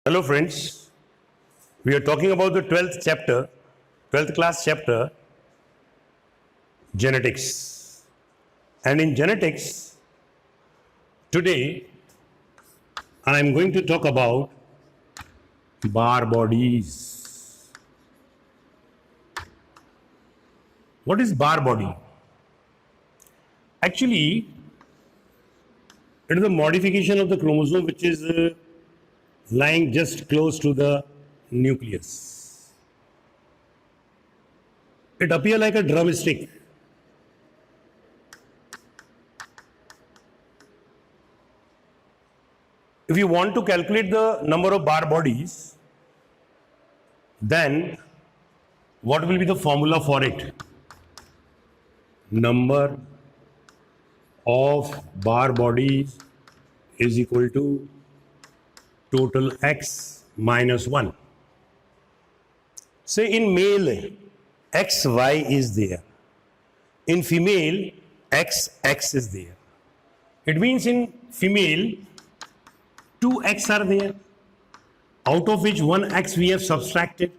Hello friends, we are talking about the 12th class chapter, genetics. And in genetics, today I am going to talk about Barr bodies. What is Barr body? Actually, it is a modification of the chromosome which is lying just close to the nucleus. It appears like a drumstick. If you want to calculate the number of Barr bodies, then what will be the formula for it? Number of Barr bodies is equal to total X minus 1. Say in male, XY is there. In female, XX is there. It means in female, 2X are there, out of which 1X we have subtracted.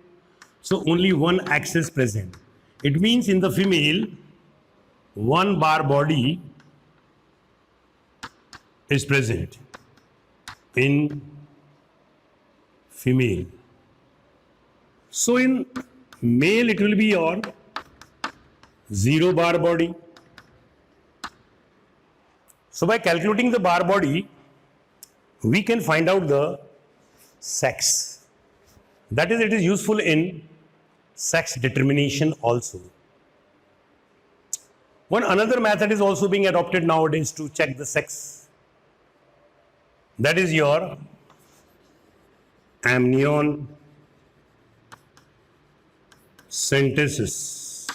So only 1X is present. It means in the female, 1 Barr body is present in female. So in male it will be your 0 Barr body. So by calculating the Barr body, we can find out the sex. That is, it is useful in sex determination also. One another method is also being adopted nowadays to check the sex. That is your amnion synthesis.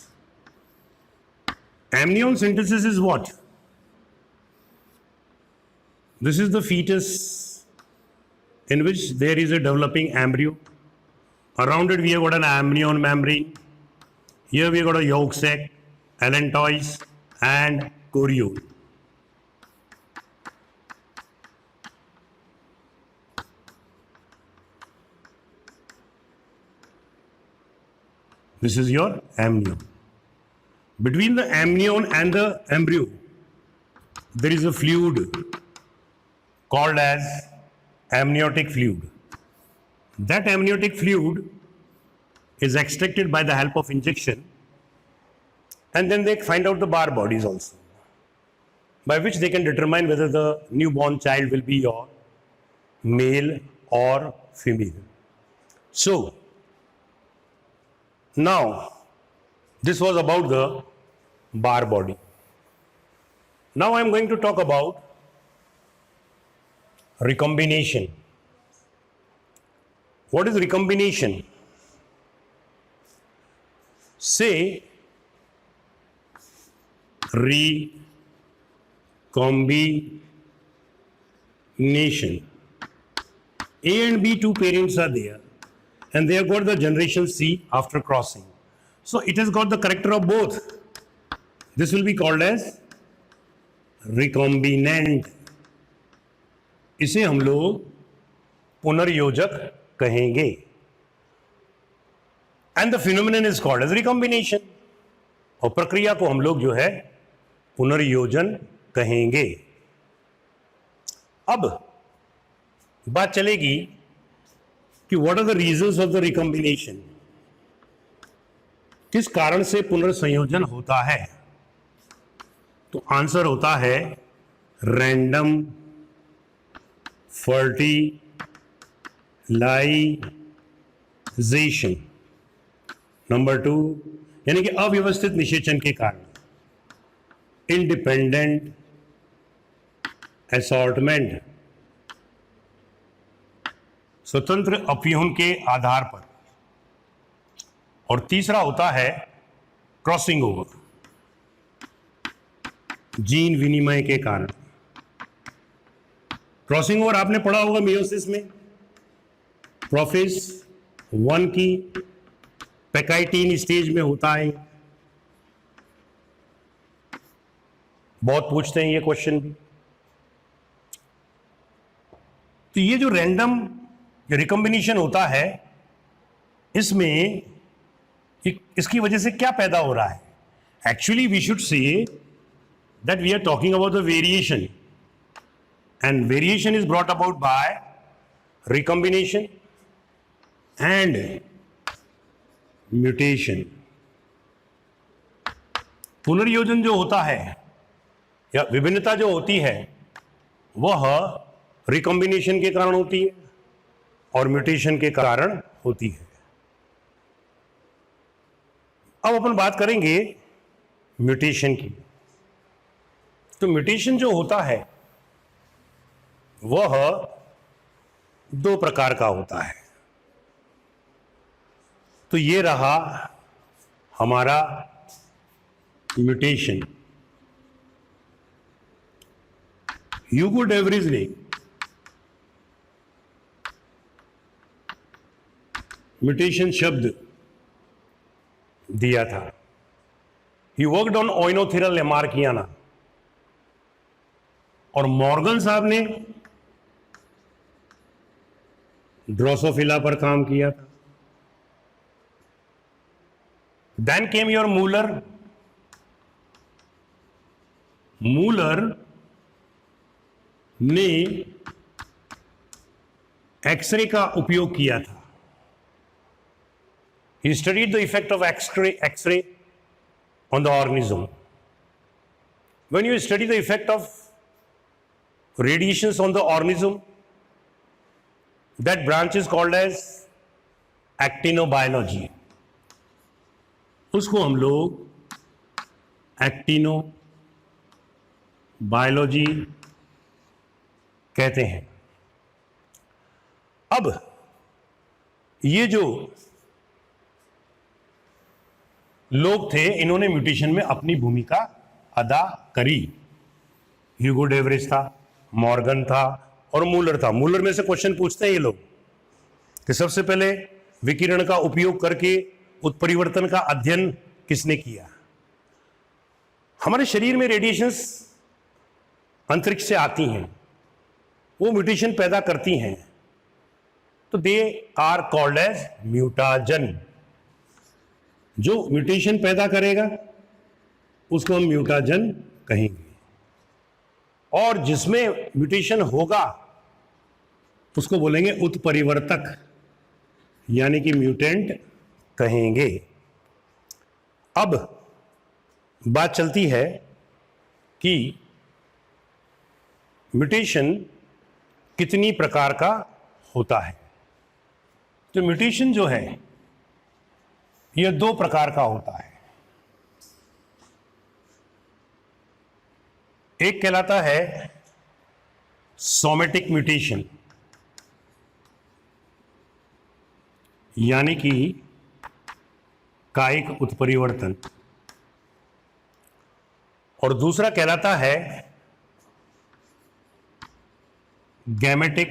Amnion synthesis is what? This is the fetus in which there is a developing embryo. Around it we have got an amnion membrane. Here we have got a yolk sac, allantois and choriole. This is your amnion. Between the amnion and the embryo, there is a fluid called as amniotic fluid. That amniotic fluid is extracted by the help of injection, and then they find out the Barr bodies also, by which they can determine whether the newborn child will be your male or female. So, now, this was about the Barr body. Now I am going to talk about recombination. What is recombination? Say recombination. A and B, two parents are there, and they have got the generation C after crossing. So it has got the character of both. This will be called as recombinant. इसे हम लोग पुनर्योजक कहेंगे. And the phenomenon is called as recombination. और प्रक्रिया को हम लोग जो है पुनर्योजन कहेंगे. अब बात चलेगी कि what are the reasons of the recombination? किस कारण से पुनर्संयोजन होता है? तो आंसर होता है रैंडम फर्टिलाइजेशन. नंबर 2, यानी कि अव्यवस्थित निषेचन के कारण. इंडिपेंडेंट असॉर्टमेंट, स्वतंत्र अपव्यूहन के आधार पर. और तीसरा होता है क्रॉसिंग ओवर, जीन विनिमय के कारण. क्रॉसिंग ओवर आपने पढ़ा होगा मियोसिस में. प्रोफेज 1 की पैकाइटीन स्टेज में होता है. बहुत पूछते हैं ये क्वेश्चन भी. तो ये जो रैंडम जो रिकॉम्बिनेशन होता है इसमें इसकी वजह से क्या पैदा हो रहा है? Actually we should say that we are talking about the variation, and variation is brought about by recombination and mutation. पुनर्योजन जो होता है या विभिन्नता जो होती है वह रिकॉम्बिनेशन के कारण होती है और म्यूटेशन के कारण होती है। अब अपन बात करेंगे म्यूटेशन की। तो म्यूटेशन जो होता है वह दो प्रकार का होता है। तो ये रहा हमारा म्यूटेशन। ह्यूगो डेवरिज ने म्यूटेशन शब्द दिया था। ही वर्कड ऑन ओइनोथेरा लैमार्कियाना, और मॉर्गन साहब ने ड्रोसोफिला पर काम किया था। Then came your Muller. Muller ने एक्सरे का उपयोग किया था। He studied the effect of X-ray on the organism. When you study the effect of radiations on the organism, that branch is called as actinobiology. उसको हम लोग एक्टिनोबायोलॉजी कहते हैं। अब ये जो लोग थे इन्होंने म्यूटेशन में अपनी भूमिका अदा करी। ह्यूगो डेवरिज था, मॉर्गन था और मूलर था। मूलर में से क्वेश्चन पूछते हैं ये लोग कि सबसे पहले विकिरण का उपयोग करके उत्परिवर्तन का अध्ययन किसने किया? हमारे शरीर में रेडिएशंस अंतरिक्ष से आती हैं, वो म्यूटेशन पैदा करती हैं, तो they are called as mutagen. जो म्यूटेशन पैदा करेगा उसको हम म्यूटाजन कहेंगे, और जिसमें म्यूटेशन होगा उसको बोलेंगे उत्परिवर्तक, यानी कि म्यूटेंट कहेंगे। अब बात चलती है कि म्यूटेशन कितनी प्रकार का होता है। तो म्यूटेशन जो है यह दो प्रकार का होता है। एक कहलाता है सोमेटिक म्यूटेशन, यानी कि कायिक उत्परिवर्तन, और दूसरा कहलाता है गैमेटिक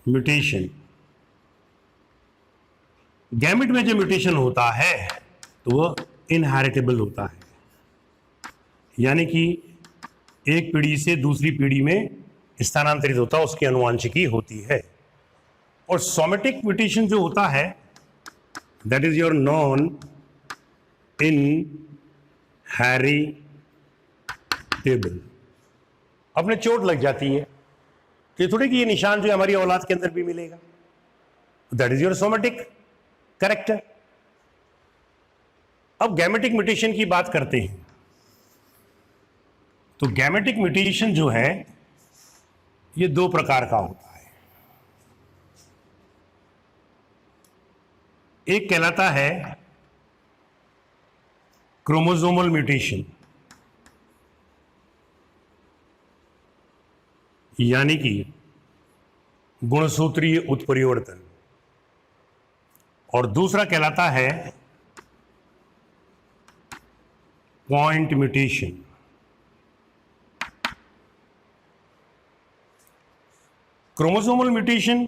म्यूटेशन। गैमेट में जो म्यूटेशन होता है तो वह इनहेरिटेबल होता है, यानी कि एक पीढ़ी से दूसरी पीढ़ी में स्थानांतरित होता है, उसकी आनुवंशिकी होती है। और सोमेटिक म्यूटेशन जो होता है that is your non inheritable. अपने चोट लग जाती है तो थोड़ी कि ये निशान जो है हमारी औलाद के अंदर भी मिलेगा, that is your somatic character. अब गैमेटिक म्यूटेशन की बात करते हैं। तो गैमेटिक म्यूटेशन जो है ये दो प्रकार का होता है। एक कहलाता है क्रोमोसोमल म्यूटेशन, यानी कि गुणसूत्रीय उत्परिवर्तन, और दूसरा कहलाता है पॉइंट म्यूटेशन। क्रोमोसोमल म्यूटेशन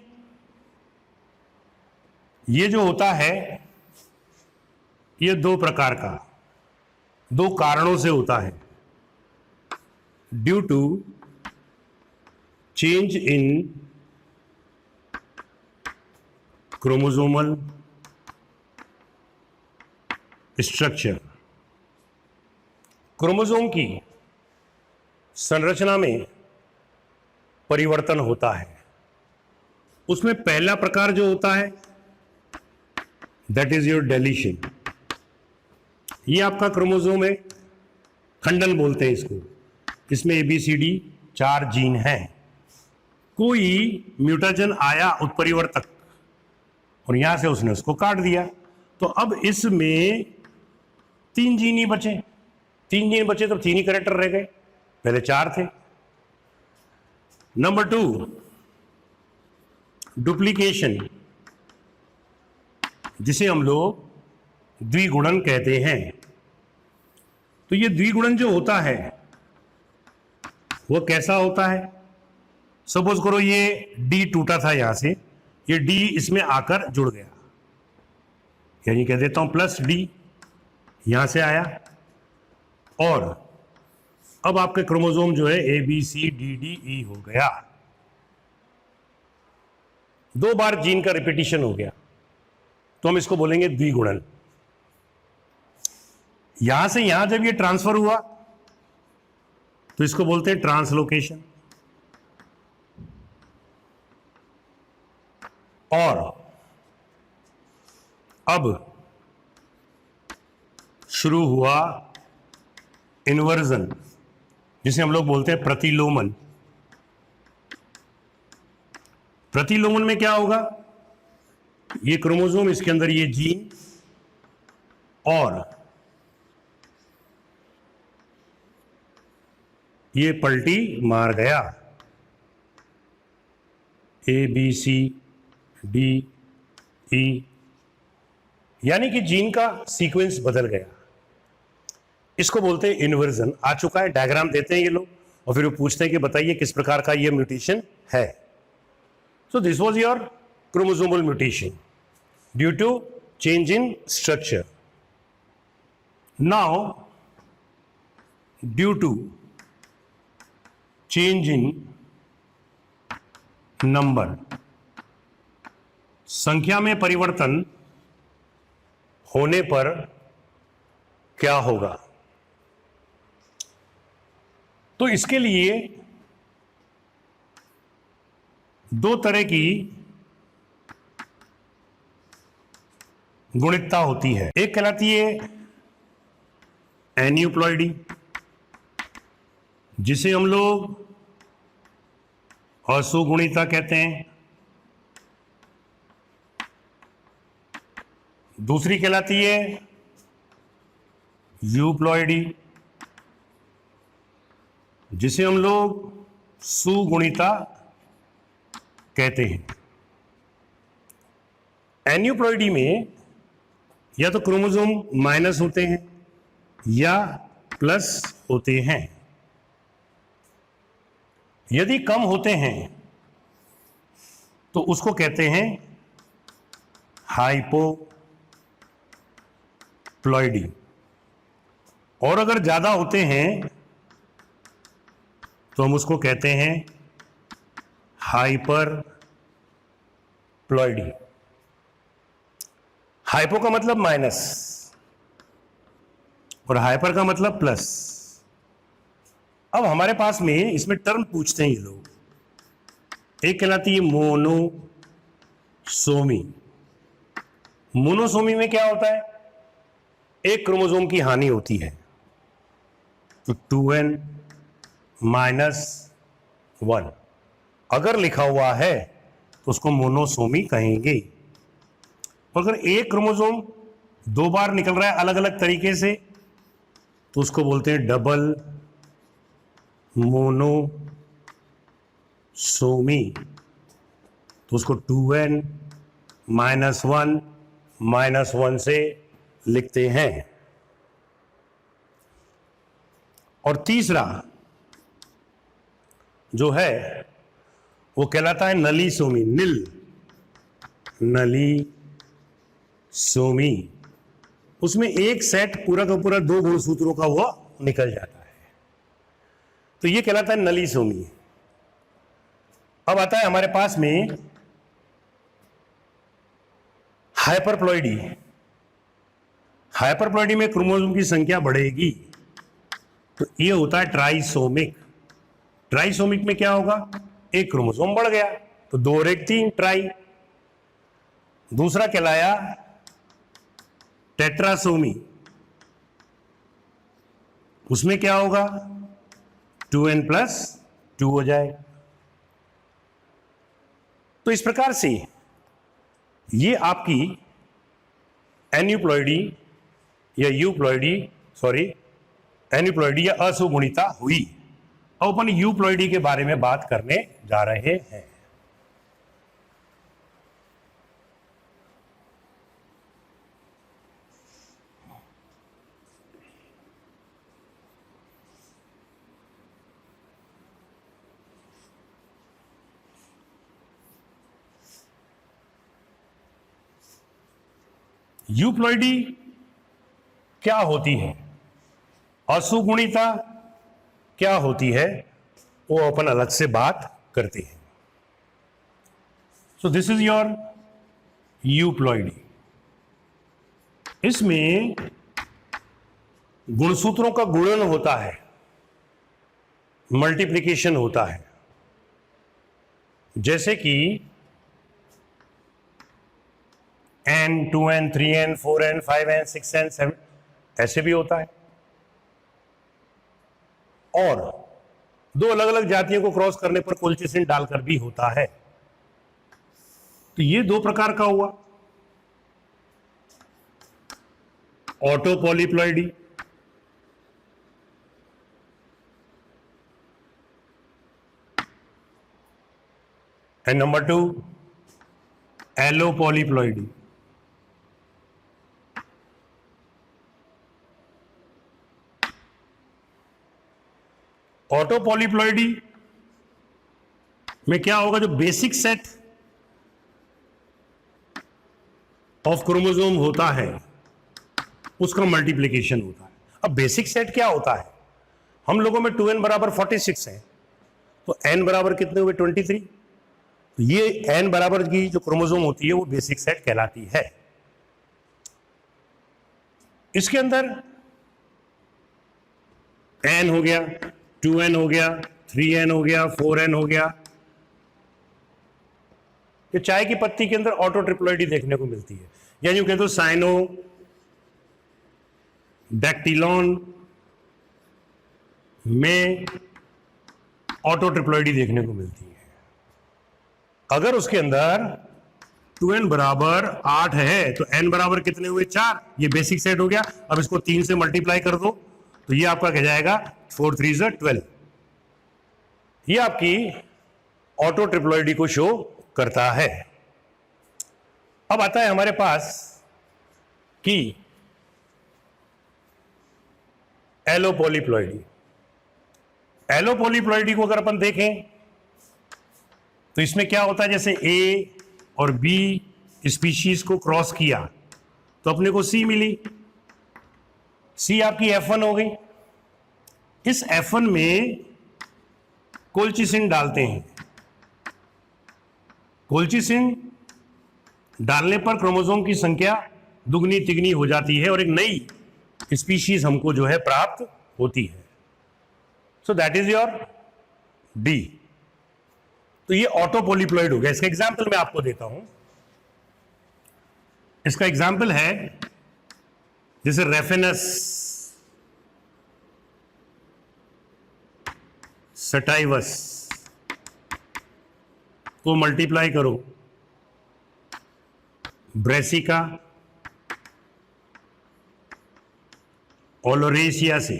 ये जो होता है ये दो प्रकार का, दो कारणों से होता है। Due to change in chromosomal structure. Chromosome की संरचना में परिवर्तन होता है। उसमें पहला प्रकार जो होता है दैट इज योर डेलीशन। ये आपका क्रोमोसोम है, खंडन बोलते हैं इसको। इसमें ABCD 4 जीन हैं। कोई म्यूटेशन आया उत्परिवर्तक और यहां से उसने उसको काट दिया, तो अब इसमें 3 जीन ही बचे। 3 जीन बचे तो 3 ही कैरेक्टर रह गए, पहले 4 थे। नंबर 2 डुप्लीकेशन, जिसे हम लोग द्विगुणन कहते हैं। तो ये द्विगुणन जो होता है वो कैसा होता है? सपोज करो ये D टूटा था यहां से, ये D इसमें आकर जुड़ गया, यानी कह देता हूं +D यहां से आया, और अब आपके क्रोमोसोम जो है ABCDDE हो गया। 2 बार जीन का रिपीटिशन हो गया, तो हम इसको बोलेंगे द्विगुणन। यहां से यहां जब ये ट्रांसफर हुआ तो इसको बोलते हैं ट्रांसलोकेशन। और अब शुरू हुआ इन्वर्जन, जिसे हम लोग बोलते हैं प्रतिलोमन। प्रतिलोमन में क्या होगा? ये क्रोमोसोम, इसके अंदर ये जीन, और ये पलटी मार गया, ABCDE, यानी कि जीन का सीक्वेंस बदल गया। इसको बोलते हैं इन्वर्जन। आ चुका है, डायग्राम देते हैं ये लोग, और फिर वो पूछते हैं कि बताइए किस प्रकार का ये म्यूटेशन है। So this was your chromosomal mutation due to change in structure. Now due to change in number, संख्या में परिवर्तन होने पर क्या होगा? तो इसके लिए 2 तरह की गुणितता होती है। एक कहलाती है एन्यूप्लॉइडी, जिसे हम लोग असुगुणिता कहते हैं। दूसरी कहलाती है यूप्लॉइडी, जिसे हम लोग सुगुणिता कहते हैं। एन्यूप्लॉइडी में या तो क्रोमोसोम माइनस होते हैं या प्लस होते हैं। यदि कम होते हैं तो उसको कहते हैं हाइपोप्लॉइडी, और अगर ज्यादा होते हैं तो हम उसको कहते हैं हाइपरप्लॉइडी। हाइपो का मतलब माइनस और हाइपर का मतलब प्लस। अब हमारे पास में इसमें टर्म पूछते हैं ये लोग। एक कहलाती है मोनोसोमी। मोनोसोमी में क्या होता है? एक क्रोमोसोम की हानि होती है, तो 2n-1 अगर लिखा हुआ है तो उसको मोनोसोमी कहेंगे। अगर एक क्रोमोसोम 2 बार निकल रहा है अलग अलग तरीके से तो उसको बोलते हैं डबल मोनोसोमी। तो उसको 2n-1 से लिखते हैं। और तीसरा जो है वो कहलाता है नलीसोमी। नलीसोमी, उसमें एक सेट पूरा का पूरा 2 गुणसूत्रों का हुआ निकल जाता है, तो ये कहलाता है नलीसोमी। अब आता है हमारे पास में हाइपरप्लॉइडी, हाइपरप्लॉइडी में क्रोमोसोम की संख्या बढ़ेगी, तो ये होता है ट्राइसोमिक। ट्राइसोमिक में क्या होगा, एक क्रोमोसोम बढ़ गया तो 2 और 1 3 ट्राई। दूसरा कहलाया टेट्रासोमी, उसमें क्या होगा 2n+2 हो जाएगा। तो इस प्रकार से ये आपकी एन्यूप्लॉइडी या एन्यूप्लॉइडी या असुगुणिता हुई। अब अपन यूप्लॉइडी के बारे में बात करने जा रहे हैं। यूप्लॉइडी क्या होती है, असुगुणिता क्या होती है, वो अपन अलग से बात करते हैं। So this is your euploidy. इसमें गुणसूत्रों का गुणन होता है, मल्टीप्लिकेशन होता है, जैसे कि n, 2n, 3n, 4n, 5n, 6n, 7 ऐसे भी होता है। और 2 अलग अलग जातियों को क्रॉस करने पर कोलचिसिन डालकर भी होता है। तो ये 2 प्रकार का हुआ, auto polyploidy and number 2 allo polyploidy. Auto polyploidy में क्या होगा, जो बेसिक सेट ऑफ क्रोमोसोम होता है उसका मल्टीप्लिकेशन होता है। अब बेसिक सेट क्या होता है, हम लोगों में 2n बराबर 46 है, तो n बराबर कितने हुए 23। तो ये n बराबर की जो क्रोमोसोम होती है वो बेसिक सेट कहलाती है। इसके अंदर n हो गया, 2n हो गया, 3n हो गया, 4n हो गया। ये चाय की पत्ती के अंदर ऑटो ट्रिप्लॉइडी देखने को मिलती है, या यूं कह दो साइनो डैक्टिलॉन में ऑटो ट्रिप्लॉइडी देखने को मिलती है। अगर उसके अंदर 2n बराबर 8 है तो n बराबर कितने हुए 4, ये बेसिक सेट हो गया। अब इसको 3 से मल्टीप्लाई कर दो तो ये आपका कह जाएगा 4 3 12। ये आपकी ऑटो ट्रिप्लॉइडी को शो करता है। अब आता है हमारे पास कि एलो पॉलीप्लॉइडी। एलो पॉलीप्लॉइडी को अगर अपन देखें तो इसमें क्या होता है, जैसे ए और बी स्पीशीज को क्रॉस किया तो अपने को सी मिली, सी आपकी F1 हो गई। इस F1 में कोलचिसिन डालते हैं, कोलचिसिन डालने पर क्रोमोसोम की संख्या दुगनी तिगनी हो जाती है और एक नई स्पीशीज हमको जो है प्राप्त होती है। So that is your D. तो ये ऑटो पॉलीप्लॉइड हो गया। इसका एग्जाम्पल मैं आपको देता हूं। इसका एग्जाम्पल है जैसे रेफिनस सटाइवस को मल्टीप्लाई करो ब्रेसिका ओलोरेशिया से।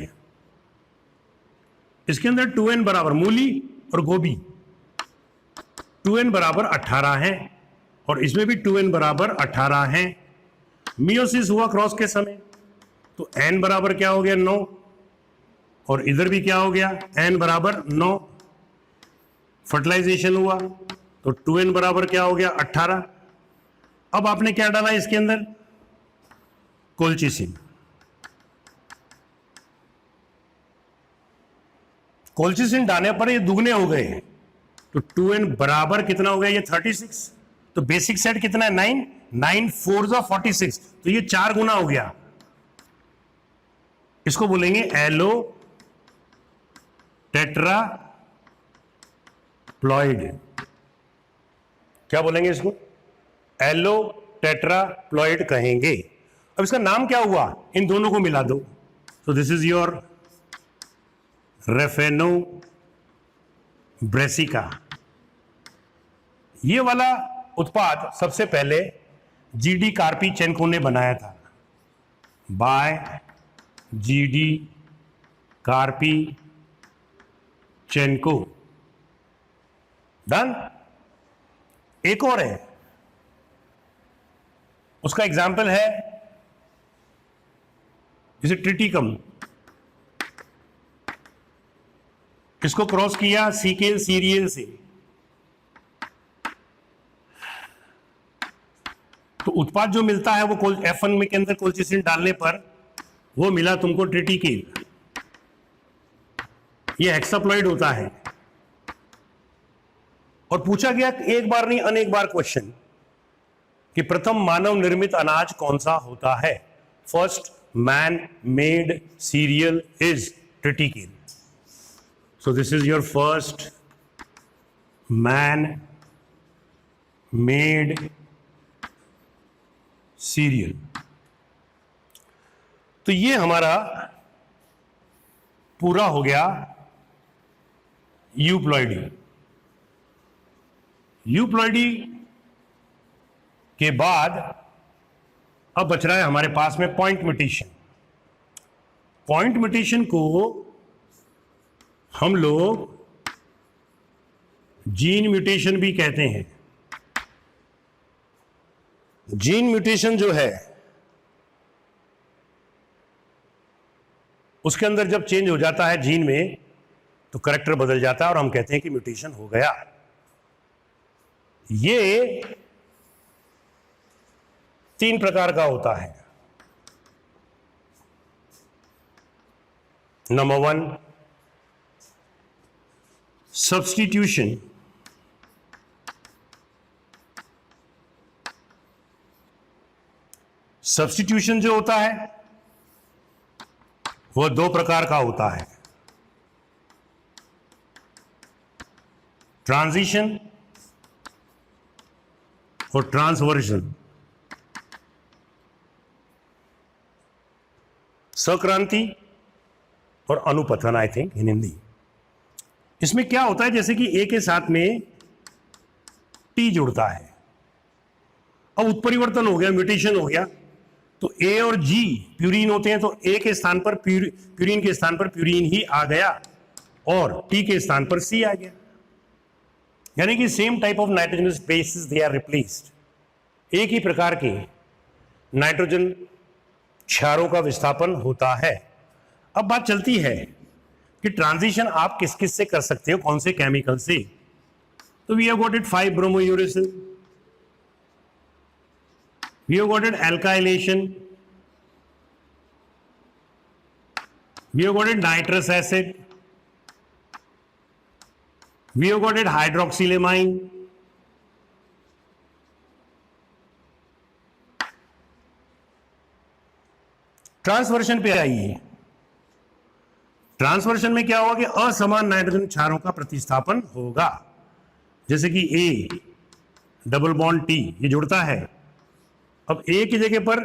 इसके अंदर 2n बराबर मूली और गोभी 2n बराबर 18 है और इसमें भी 2n बराबर 18 है। मियोसिस हुआ क्रॉस के समय तो n बराबर क्या हो गया 9 और इधर भी क्या हो गया n बराबर 9। फर्टिलाइजेशन हुआ तो 2n बराबर क्या हो गया 18। अब आपने क्या डाला इसके अंदर कोलचिसिन। कोलचिसिन डालने पर ये दुगने हो गए तो 2n बराबर कितना हो गया ये 36। तो बेसिक सेट कितना है 9, 9 4 46, तो ये 4 गुना हो गया। इसको बोलेंगे एलो टेट्राप्लॉइड। क्या बोलेंगे इसको? एलो टेट्राप्लॉइड कहेंगे। अब इसका नाम क्या हुआ? इन दोनों को मिला दो, तो दिस इज योर रेफेनो ब्रेसिका। ये वाला उत्पाद सबसे पहले जीडी कार्पीचेंको ने बनाया था, बाय जीडी कार्पीचेंको। डन। एक और है, उसका एग्जाम्पल है जैसे ट्रिटिकम, इसको क्रॉस किया सीकेल सीरियल से, तो उत्पाद जो मिलता है वो F1 में के अंदर कोल्चिसिन डालने पर वो मिला तुमको ट्रिटिकेल। ये हेक्साप्लॉइड होता है। और पूछा गया एक बार नहीं अनेक बार क्वेश्चन कि प्रथम मानव निर्मित अनाज कौन सा होता है? First man made serial is triticale. So this is your first man-made cereal. तो ये हमारा पूरा हो गया यूप्लॉइडी। यूप्लॉइडी के बाद अब बच रहा है हमारे पास में पॉइंट म्यूटेशन। पॉइंट म्यूटेशन को हम लोग जीन म्यूटेशन भी कहते हैं। जीन म्यूटेशन जो है उसके अंदर जब चेंज हो जाता है जीन में तो करैक्टर बदल जाता है और हम कहते हैं कि म्यूटेशन हो गया। ये 3 प्रकार का होता है। Number 1 substitution. सब्स्टिट्यूशन जो होता है वह 2 प्रकार का होता है, ट्रांजिशन और ट्रांसवर्जन। सक्रांति और अनुपथन, आई थिंक इन हिंदी। इसमें क्या होता है, जैसे कि ए के साथ में टी जुड़ता है, अब उत्परिवर्तन हो गया, म्यूटेशन हो गया, तो ए और जी प्यूरिन होते हैं, तो ए के स्थान पर प्यूरिन के स्थान पर प्यूरिन ही आ गया और टी के स्थान पर सी आ गया। यानी कि same type of nitrogenous bases they are replaced. एक ही प्रकार के नाइट्रोजन क्षारों का विस्थापन होता है। अब बात चलती है कि ट्रांजिशन आप किस किस से कर सकते हो, कौन से केमिकल से। तो we have got it 5 bromouracil, we have got it alkylation, we have got it nitrous acid, we have got it hydroxylamine, transversion पे आइए। ट्रांसवर्शन में क्या होगा कि असमान नाइट्रोजन क्षारों का प्रतिस्थापन होगा। जैसे कि ए डबल बॉन्ड टी ये जुड़ता है, अब ए की जगह पर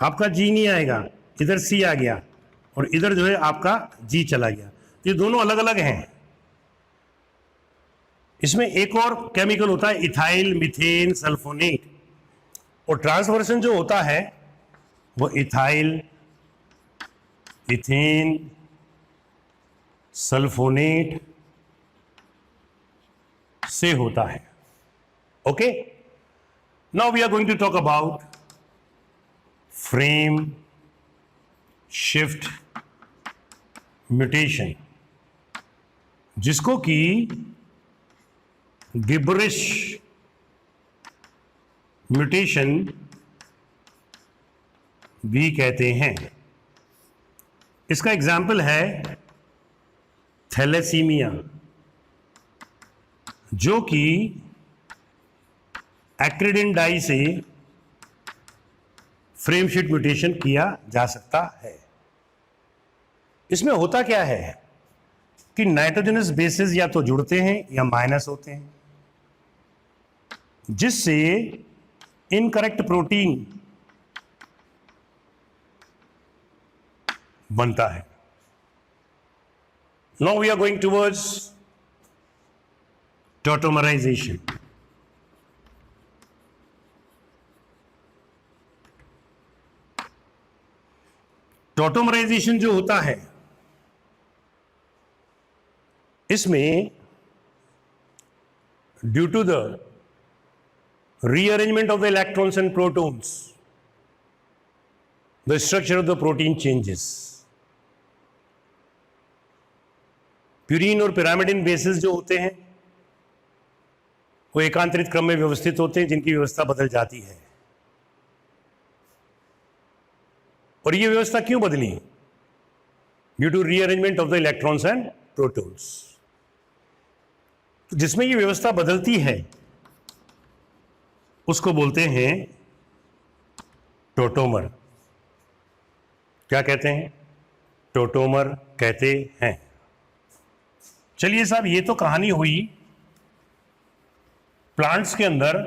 आपका जी नहीं आएगा, इधर सी आ गया और इधर जो है आपका जी चला गया, ये दोनों अलग अलग हैं। इसमें एक और केमिकल होता है इथाइल मीथेन सल्फोनेट, और ट्रांसवर्शन जो होता है वो इथाइल इथेन सल्फोनेट से होता है। Okay, now we are going to talk about frame shift mutation, जिसको कि गिबरिश म्यूटेशन भी कहते हैं। इसका एग्जाम्पल है थैलेसीमिया, जो कि एक्रिडिन डाई से फ्रेम शीट म्यूटेशन किया जा सकता है। इसमें होता क्या है कि नाइट्रोजनस बेसिस या तो जुड़ते हैं या माइनस होते हैं, जिससे इनकरेक्ट प्रोटीन बनता है। Now we are going towards tautomerization. Tautomerization जो होता है, इसमें due to the rearrangement of the electrons and protons, the structure of the protein changes. Purine और पिरामिडिन बेसिस जो होते हैं वो एकांतरित क्रम में व्यवस्थित होते हैं, जिनकी व्यवस्था बदल जाती है। और ये व्यवस्था क्यों बदली? Due to rearrangement of the electrons and protons. तो जिसमें ये व्यवस्था बदलती है उसको बोलते हैं टोटोमर। क्या कहते हैं? टोटोमर कहते हैं। चलिए साहब, ये तो कहानी हुई प्लांट्स के अंदर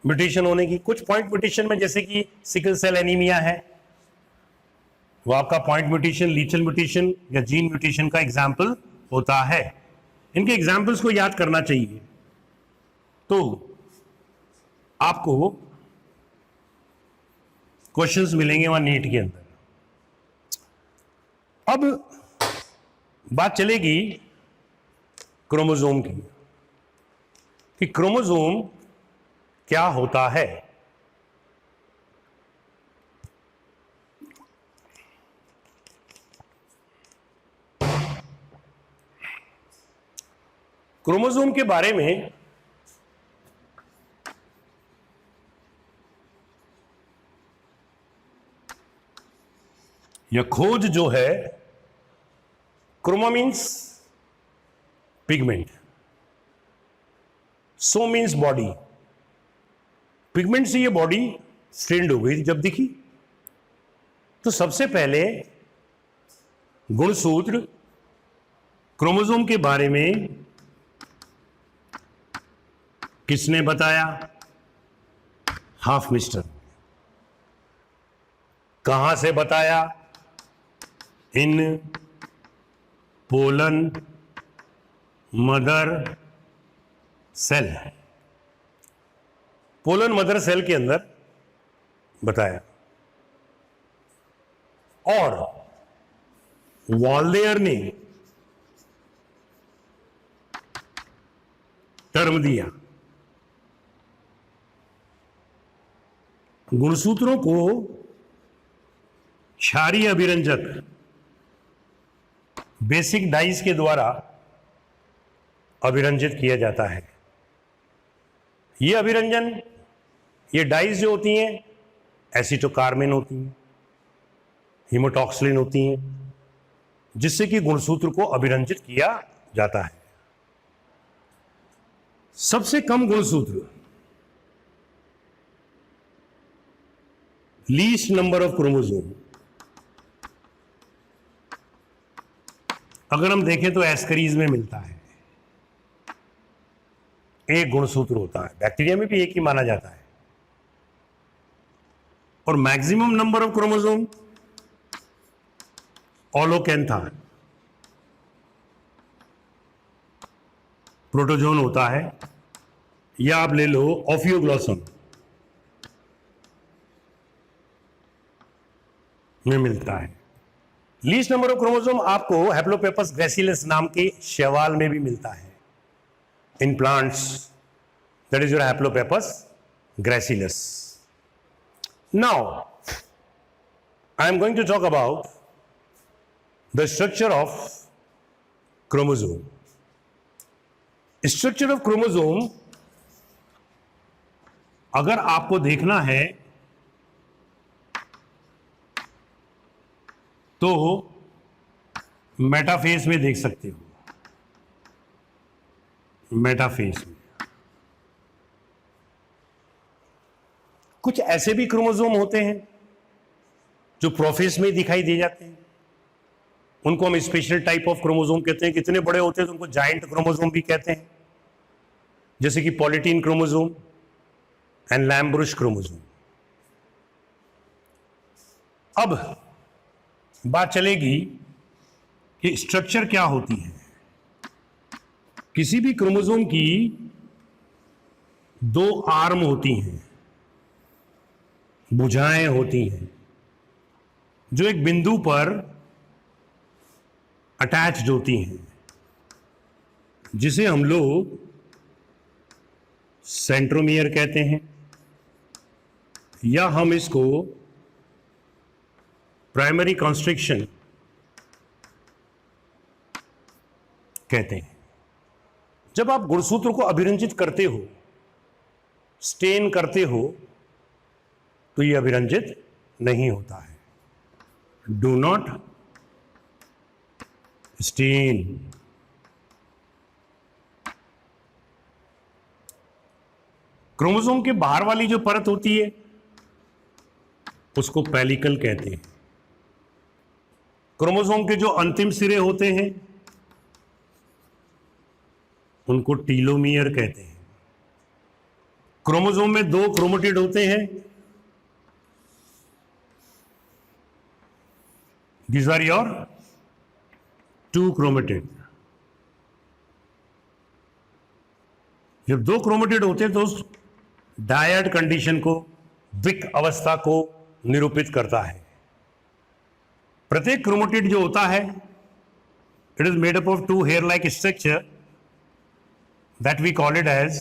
म्यूटेशन होने की। कुछ पॉइंट म्यूटेशन में, जैसे कि सिकल सेल एनीमिया है, वो आपका पॉइंट म्यूटेशन, लीचल म्यूटेशन या जीन म्यूटेशन का एग्जाम्पल होता है। इनके एग्जाम्पल्स को याद करना चाहिए। तो आपको क्वेश्चंस मिलेंगे वहां नीट के अंदर। अब बात चलेगी क्रोमोसोम की, कि क्रोमोसोम क्या होता है। क्रोमोसोम के बारे में यह खोज जो है, chroma means pigment, so means body. Pigment से ये बॉडी स्ट्रेंड हो गई जब दिखी। तो सबसे पहले गुणसूत्र क्रोमोसोम के बारे में किसने बताया? Hofmeister. कहां से बताया? In pollen mother cell. Pollen mother cell के अंदर बताया। और वाल्डेयर ने टर्म दिया। गुणसूत्रों को क्षारीय अभिरंजक बेसिक डाइज के द्वारा अभिरंजित किया जाता है। ये अभिरंजन, ये डाइज जो होती हैं, एसिटोकार्मिन होती हैं, हीमोटॉक्सिलिन होती हैं, जिससे कि गुणसूत्र को अभिरंजित किया जाता है। सबसे कम गुणसूत्र, लीस्ट नंबर ऑफ क्रोमोसोम, अगर हम देखें तो एस्करीज में मिलता है। एक गुणसूत्र होता है, बैक्टीरिया में भी एक ही माना जाता है। और maximum number of chromosome Aulacantha, protozoan होता है, या आप ले लो ओफियोग्लोसम में मिलता है। लीस्ट नंबर ऑफ क्रोमोसोम आपको हैप्लोपेपस ग्रेसिलस नाम के शैवाल में भी मिलता है। In plants, that is your Haplopappus gracilis. Now I am going to talk about the structure of chromosome. Structure of chromosome अगर आपको देखना है तो मेटाफेज में देख सकते हो। मेटाफेज में कुछ ऐसे भी क्रोमोसोम होते हैं जो प्रोफेस में दिखाई दे जाते हैं, उनको हम स्पेशल टाइप ऑफ क्रोमोसोम कहते हैं। कितने बड़े होते हैं तो उनको जायंट क्रोमोसोम भी कहते हैं, जैसे कि पॉलीटीन क्रोमोसोम एंड लैम्ब्रुश क्रोमोसोम। अब बात चलेगी कि स्ट्रक्चर क्या होती है। किसी भी क्रोमोसोम की दो आर्म होती हैं, भुजाएं होती हैं, जो एक बिंदु पर अटैच्ड होती हैं, जिसे हम लोग सेंट्रोमियर कहते हैं, या हम इसको प्राइमरी कंस्ट्रिक्शन कहते हैं। जब आप गुणसूत्र को अभिरंजित करते हो, स्टेन करते हो, तो यह अभिरंजित नहीं होता है। Do not stand. क्रोमोसोम के बाहर वाली जो परत होती है उसको पेलिकल कहते हैं। क्रोमोसोम के जो अंतिम सिरे होते हैं उनको टीलोमियर कहते हैं। क्रोमोसोम में दो क्रोमेटिड होते हैं, these are your two chromatid। जब दो क्रोमेटिड होते हैं तो उस डायड कंडीशन को, विक अवस्था को निरूपित करता है। प्रत्येक क्रोमेटिड जो होता है, it is made up of two hair like structure that we call it as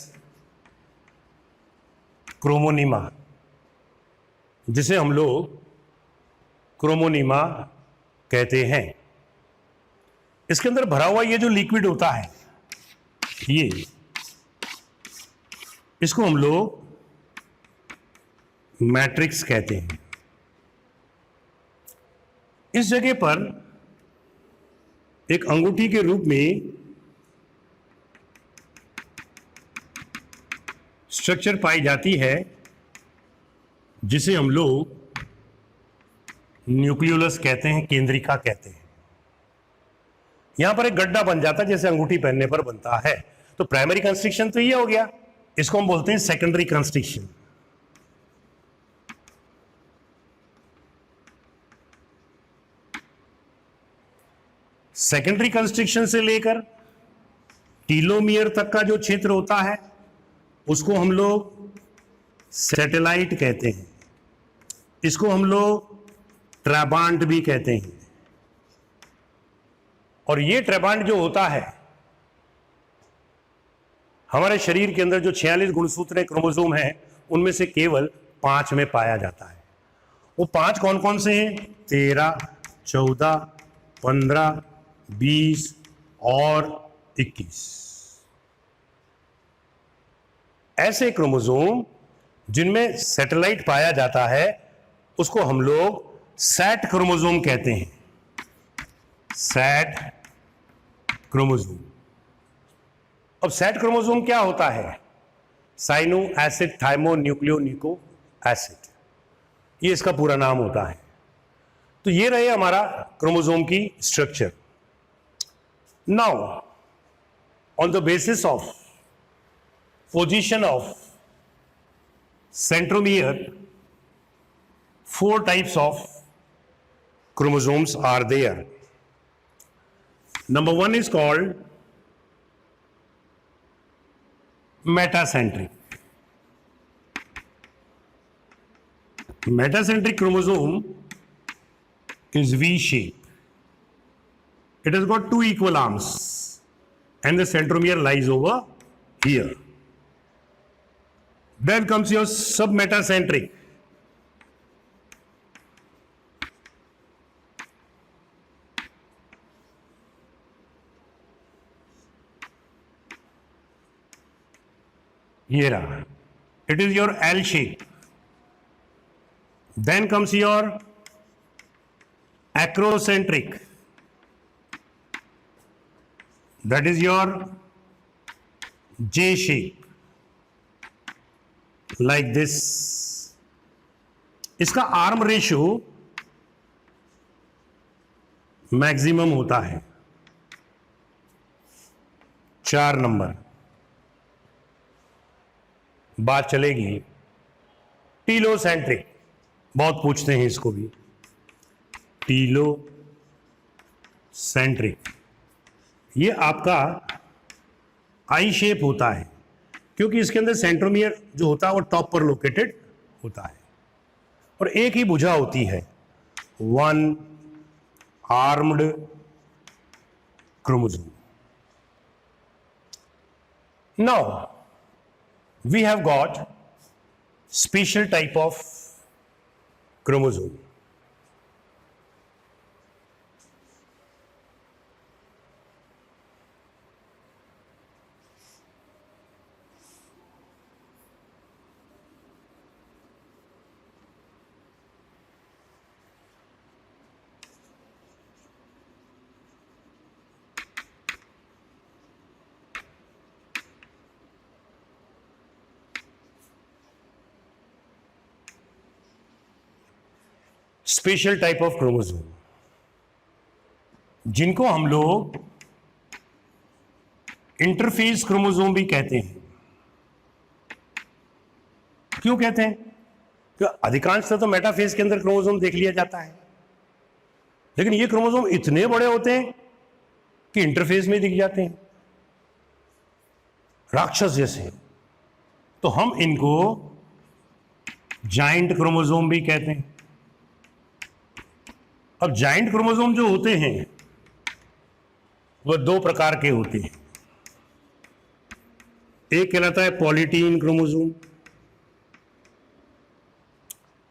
chromonema, जिसे हम लोग क्रोमोनिमा कहते हैं। इसके अंदर भरा हुआ ये जो लिक्विड होता है, ये इसको हम लोग मैट्रिक्स कहते हैं। इस जगह पर एक अंगूठी के रूप में स्ट्रक्चर पाई जाती है, जिसे हम लोग न्यूक्लियोलस कहते हैं, केंद्रिका कहते हैं। यहां पर एक गड्ढा बन जाता है, जैसे अंगूठी पहनने पर बनता है। तो प्राइमरी कंस्ट्रिक्शन तो ये हो गया, इसको हम बोलते हैं सेकेंडरी कंस्ट्रिक्शन। सेकेंडरी कंस्ट्रिक्शन से लेकर टीलोमियर तक का जो क्षेत्र होता है उसको हम लोग सैटेलाइट कहते हैं। इसको हम लोग ट्राबांड भी कहते हैं। और ये ट्राबांड जो होता है, हमारे शरीर के अंदर जो 46 गुणसूत्र क्रोमोसोम हैं, उनमें से केवल 5 में पाया जाता है। वो 5 कौन कौन से हैं? 13, 14, 15, 20 और 21। ऐसे क्रोमोसोम जिनमें सैटेलाइट पाया जाता है उसको हम लोग सैट क्रोमोसोम कहते हैं। SAT chromosome. अब सैट क्रोमोसोम क्या होता है? Sine acid thymo nucleo nucleo acid, ये इसका पूरा नाम होता है। तो ये रहे हमारा क्रोमोसोम की structure. Now on the basis of position of centromere, 4 types of chromosomes are there. Number 1 is called metacentric. Metacentric chromosome is V-shape. It has got 2 equal arms and the centromere lies over here. Then comes your submetacentric. Here, it is your L shape. Then comes your acrocentric. That is your J shape. Like this. इसका arm ratio maximum होता है 4 number. बात चलेगी telocentric, बहुत पूछते हैं इसको भी। टीलोसेंट्रिक ये आपका आई शेप होता है, क्योंकि इसके अंदर सेंट्रोमियर जो होता है वो टॉप पर लोकेटेड होता है, और एक ही भुजा होती है, 1 armed chromosome. Now we have got special type of chromosome. Special type of chromosome, जिनको हम लोग इंटरफेस क्रोमोसोम भी कहते हैं। क्यों कहते हैं? क्योंकि अधिकांशतः तो मेटाफेज के अंदर क्रोमोसोम देख लिया जाता है, लेकिन ये क्रोमोसोम इतने बड़े होते हैं कि इंटरफेस में दिख जाते हैं, राक्षस जैसे। तो हम इनको जाइंट क्रोमोसोम भी कहते हैं। अब जाइंट क्रोमोसोम जो होते हैं वह 2 प्रकार के होते हैं। एक कहलाता है पॉलीटीन क्रोमोसोम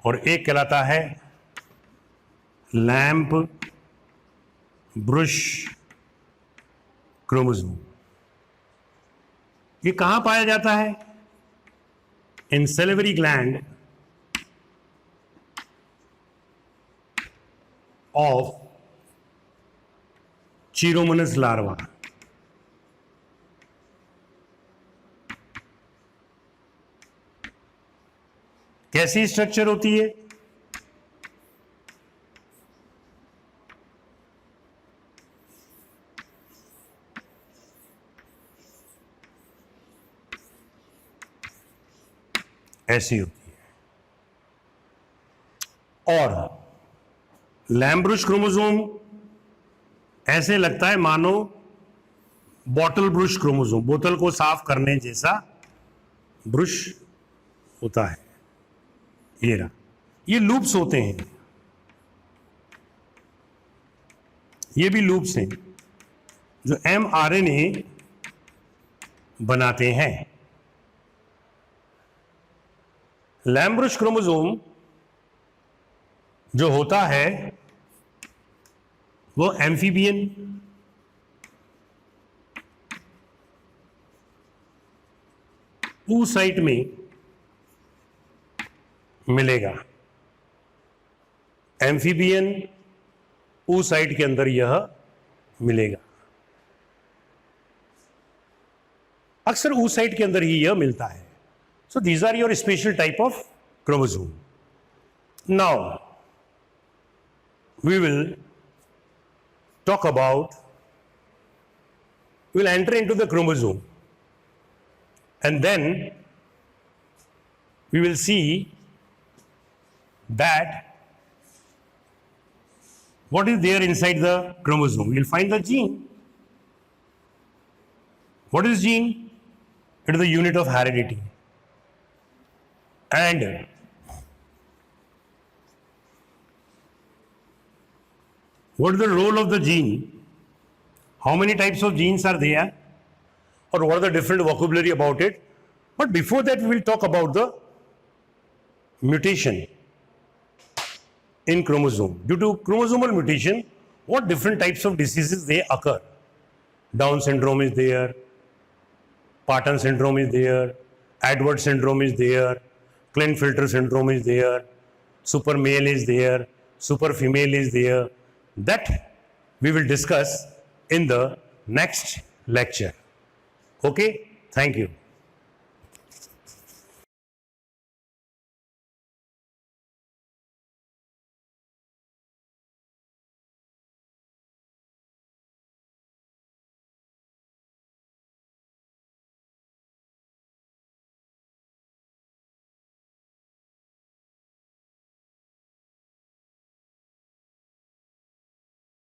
और एक कहलाता है लैंप ब्रुश क्रोमोसोम। ये कहां पाया जाता है? In salivary gland of Chiromonas larva। कैसी स्ट्रक्चर होती है? ऐसी होती है। और लैम्ब्रुश क्रोमोसोम ऐसे लगता है मानो बॉटल ब्रुश क्रोमोसोम, बोतल को साफ करने जैसा ब्रुश होता है। ये रहा, ये लूप्स होते हैं, ये भी लूप्स हैं जो mRNA बनाते हैं। लैम्ब्रुश क्रोमोसोम जो होता है वो एम्फीबियन oocyte में मिलेगा। एम्फीबियन oocyte के अंदर यह मिलेगा। अक्सर oocyte के अंदर ही यह मिलता है। So these are your special type of chromosome. Now we will talk about, we will enter into the chromosome, and then we will see that what is there inside the chromosome. We will find the gene. What is gene? It is the unit of heredity. And what is the role of the gene? How many types of genes are there? Or what are the different vocabulary about it? But before that, we will talk about the mutation in chromosome. Due to chromosomal mutation, what different types of diseases they occur? Down syndrome is there, Patten syndrome is there, Edwards syndrome is there, Klinefelter syndrome is there, super male is there, super female is there. That we will discuss in the next lecture. Okay, thank you.